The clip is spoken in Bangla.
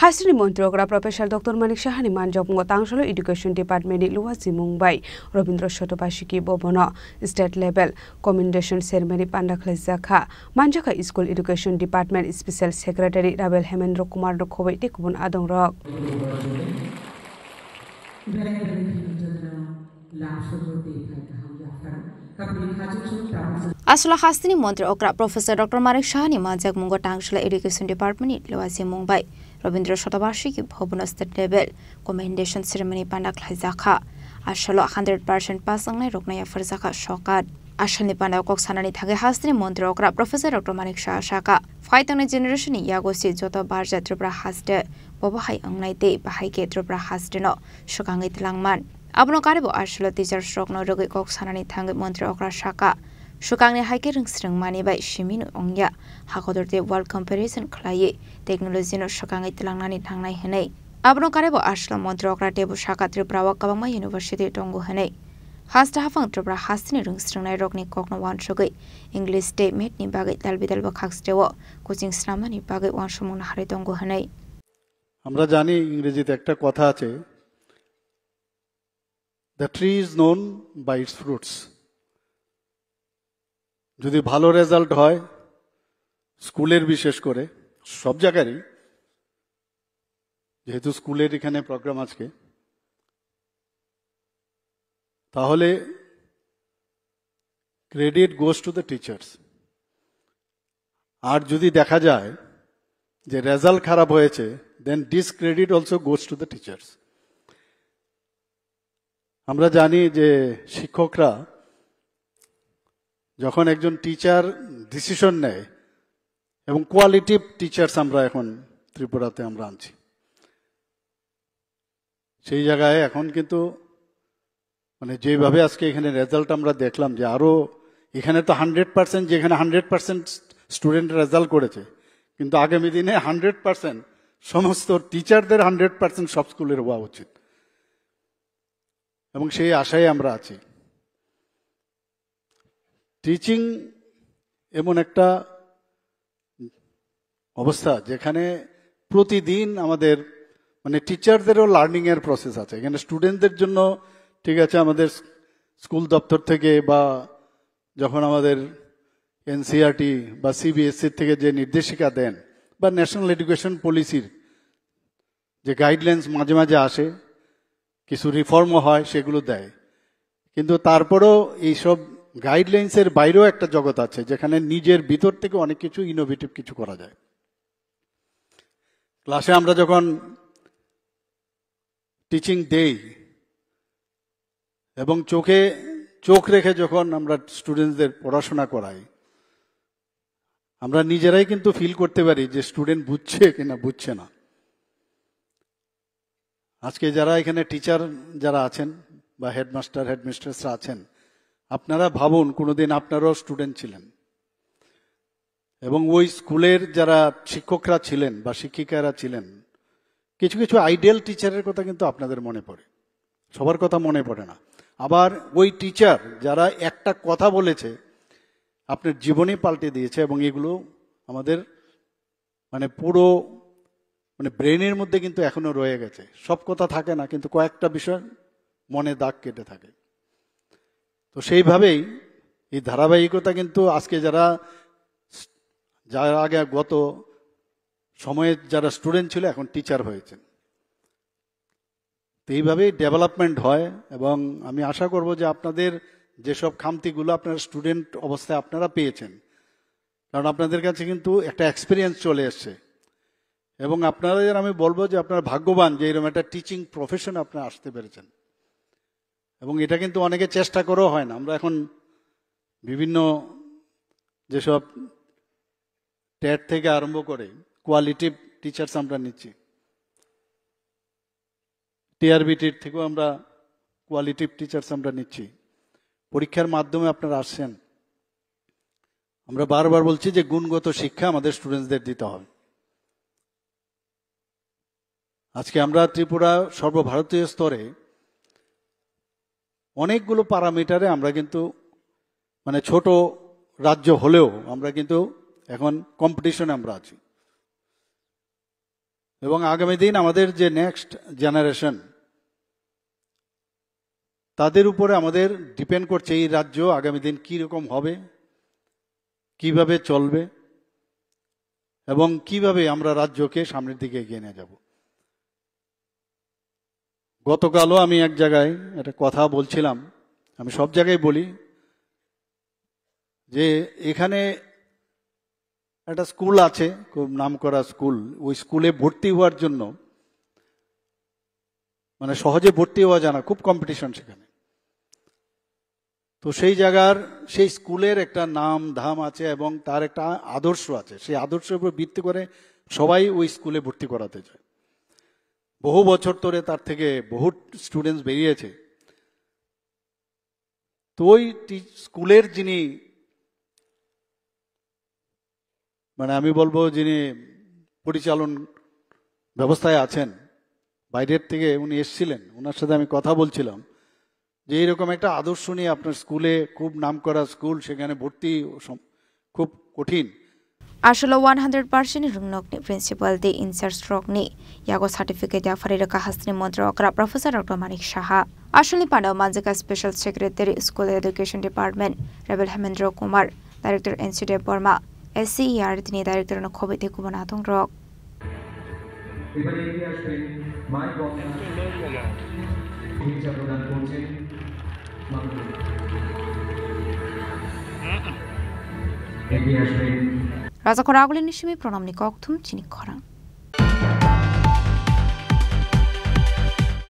Hasri Montrokra Professor Dr. Manik Shahani Manjopngo Tangsolo Education Department Luwasi Mumbai Robindra Shotopashiki Bobono State Level Commendation Ceremony Pandakhle Zakha Manjaka School Education Department Special Secretary Rabel Hemendra Kumar Dokhobai Tekubun Adong Rock Asula Hastini Montre Okra Professor Dr. Manik Shahani Manjak Mungo Tangshala Education Department Luwasi Mumbai Robindra Shotopashiki Bobono State Level Commendation Ceremony Pandakhle Zakha Ashalo 100% Pasangnai Roknaya Farzaka Shokat Ashani Pandakok Sanani Thage Hastini Montre Okra Professor Dr. Manik Shahaka Faitang Generation Yagosi Joto Barja Tripura Haste Bobahai Angnaite Bahai Tripura Hasteno Shokangi Tlangman Abno Karibo Ashalo Teacher Rokno Rogi Kok Sanani Thang Montre Okra Shaka Shukangni Hiking String Money by Shimino Ongya Hakodor World Comparison Claye Technology no Shukangi Tlangani Tangnai Hene Abno Karibo Ashla Montre Okra Tebu Shaka Tripura Kabama University Tongo Hene Hasta Hafang Tripura Hastini Rungstring Rokni Kokno Wan Shogi English State Mate ni Bagay Dalbidal Bakakstewo Coaching Slamani Bagay Wan Shumun Hari Tongo Hene আমরা জানি ইংরেজিতে একটা কথা আছে The tree is known by its fruits যদি ভালো রেজাল্ট হয় স্কুলের বিশেষ করে সব জায়গারই যেহেতু স্কুলের এখানে প্রোগ্রাম আজকে তাহলে credit goes to the teachers আর যদি দেখা যায় যে রেজাল্ট খারাপ হয়েছে then discredit also goes to the teachers আমরা জানি যে শিক্ষকরা যখন একজন টিচার ডিসিশন নেয় এবং কোয়ালিটিভ টিচার্স আমরা এখন ত্রিপুরাতে আমরা আনছি সেই জায়গায় এখন কিন্তু মানে যেভাবে আজকে এখানে রেজাল্ট আমরা দেখলাম যে আরো এখানে তো 100% যেখানে 100% স্টুডেন্ট রেজাল্ট করেছে কিন্তু আগামী দিনে 100% সমস্ত টিচারদের 100% সব স্কুলের হওয়া উচিত এবং সেই আশায় আমরা আছি টিচিং এমন একটা অবস্থা যেখানে প্রতিদিন আমাদের মানে টিচারদেরও লার্নিং এর প্রসেস আছে এখানে স্টুডেন্টদের জন্য ঠিক আছে আমাদের স্কুল দপ্তর থেকে বা যখন আমাদের এনসিইআরটি বা সিবিএসসি থেকে যে নির্দেশিকা দেন বা ন্যাশনাল এডুকেশন পলিসির যে গাইডলাইন্স মাঝে মাঝে আসে কিছু রিফর্মও হয় সেগুলো দেয় কিন্তু তারপরেও এইসব গাইডলাইন্সের বাইরেও একটা জগৎ আছে যেখানে নিজের ভিতর থেকে অনেক কিছু ইনোভেটিভ কিছু করা যায় ক্লাসে আমরা যখন টিচিং দেই এবং চোখ রেখে যখন আমরা স্টুডেন্টদের পড়াশোনা করাই আমরা নিজেরাই কিন্তু ফিল করতে পারি যে স্টুডেন্ট বুঝছে কিনা বুঝছে না আজকে যারা এখানে টিচার যারা আছেন বা হেডমাস্টার হেডমিস্ট্রেসরা আছেন আপনারা ভাবুন কোনোদিন আপনারাও স্টুডেন্ট ছিলেন এবং ওই স্কুলের যারা শিক্ষকরা ছিলেন বা শিক্ষিকারা ছিলেন কিছু কিছু আইডিয়াল টিচারের কথা কিন্তু আপনাদের মনে পড়ে সবার কথা মনে পড়ে না আবার ওই টিচার যারা একটা কথা বলেছে আপনার জীবনই পাল্টে দিয়েছে এবং এগুলো আমাদের মানে পুরো মানে ব্রেনের মধ্যে কিন্তু এখনো রয়ে গেছে সব কথা থাকে না কিন্তু কয়েকটা বিষয় মনে দাগ কেটে থাকে তো সেইভাবেই এই ধারাবাহিকতা কিন্তু আজকে যারা আগে গত সময়ে যারা স্টুডেন্ট ছিল এখন টিচার হয়েছেন তো এইভাবেই ডেভেলপমেন্ট হয় এবং আমি আশা করব যে আপনাদের যেসব খামতিগুলো আপনারা স্টুডেন্ট অবস্থায় আপনারা পেয়েছেন কারণ আপনাদের কাছে কিন্তু একটা এক্সপিরিয়েন্স চলে এসছে এবং আপনাদের আমি বলবো যে আপনারা ভাগ্যবান যে এরকম একটা টিচিং প্রফেশন আপনারা আসতে পেরেছেন এবং এটা কিন্তু অনেকে চেষ্টা করেও হয় না আমরা এখন বিভিন্ন যেসব টেট থেকে আরম্ভ করে কোয়ালিটিভ টিচার্স আমরা নিচ্ছি টিআরবিটির থেকেও আমরা কোয়ালিটিভ টিচার্স আমরা নিচ্ছি পরীক্ষার মাধ্যমে আপনারা আসছেন আমরা বারবার বলছি যে গুণগত শিক্ষা আমাদের স্টুডেন্টসদের দিতে হবে আজকে আমরা ত্রিপুরা সর্বভারতীয় স্তরে অনেকগুলো প্যারামিটারে আমরা কিন্তু মানে ছোট রাজ্য হলেও আমরা কিন্তু এখন কম্পিটিশনে আমরা আছি এবং আগামী দিন আমাদের যে নেক্সট জেনারেশন, তাদের উপরে আমাদের ডিপেন্ড করছে এই রাজ্য আগামী দিন কী রকম হবে, কিভাবে চলবে এবং কিভাবে আমরা রাজ্যকে সামনের দিকে এগিয়ে নিয়ে যাব। গতকালও আমি এক জায়গায় একটা কথা বলছিলাম, আমি সব জায়গায় বলি যে এখানে একটা স্কুল আছে, খুব নামকরা স্কুল, ওই স্কুলে ভর্তি হওয়ার জন্য মানে সহজে ভর্তি হওয়া যায় না, খুব কম্পিটিশন সেখানে। তো সেই জায়গার সেই স্কুলের একটা নাম ধাম আছে এবং তার একটা আদর্শ আছে, সেই আদর্শের উপর ভিত্তি করে সবাই ওই স্কুলে ভর্তি করাতে চায়। বহু বছর ধরে তার থেকে বহু স্টুডেন্টস বেরিয়েছে। তো ওই স্কুলের যিনি মানে আমি বলবো যিনি পরিচালন ব্যবস্থায় আছেন, বাইরের থেকে উনি এসেছিলেন, ওনার সাথে আমি কথা বলছিলাম যে এইরকম একটা আদর্শ নিয়ে আপনার স্কুলে, খুব নামকরা স্কুল, সেখানে ভর্তি খুব কঠিন। আসলে 100% রুংনকনি প্রিন্সিপাল দি ইনচার্জ রকনি ইয়াগো সার্টিফিকেট या फरेर काहासनि मन्त्र अकरा प्रोफेसर डॉक्टर मानिक शाहा আসলে পান্ডাও মানজাকা special secretary school education department রেবেল Hemendra Kumar director NCD Barma SCER তিনি ডাইরেক্টর নখবিতে কুবনা আতং রক এবারে এগিয়ে আসবেন মাই বক্তা পরিচয় প্রদান করছেন এগিয়ে আসবেন রাজা খরাগুলি নিশিমি প্রণাম নিকক থুম চিনি খরাং